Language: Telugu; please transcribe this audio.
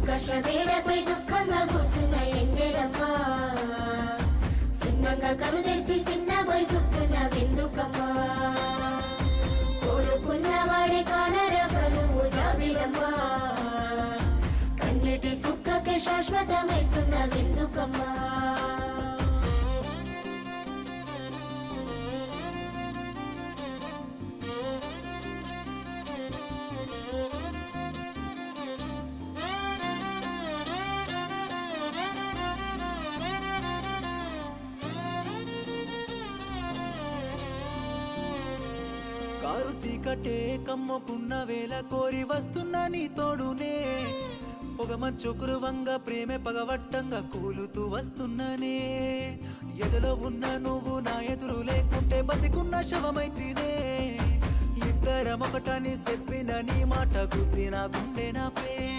కషమేడపై దుఃఖంగా కూర్చున్న ఎండేరమ్మా సిన్నంగా కను తెరిచి సిన్న పోయి చుట్టున్న వెందుకమ్మా కోరుకున్న వాడే కానరవను జాబిలమ్మా కన్నిటి సుక్కకి శాశ్వతమైతున్న వెందుకమ్మా కారు సీకటే కమ్ముకున్న వేళ కోరి వస్తున్న నీ తోడునే పొగమంచు కురువంగా ప్రేమే పగవట్టంగా కూలుతూ వస్తున్ననే ఎదలో ఉన్న నువ్వు నా ఎదురు లేకుంటే బతికున్న శవమైతేనే ఇద్దరం ఒకటని చెప్పిన నీ మాట గుద్ది నా గుండె నా ప్రేమ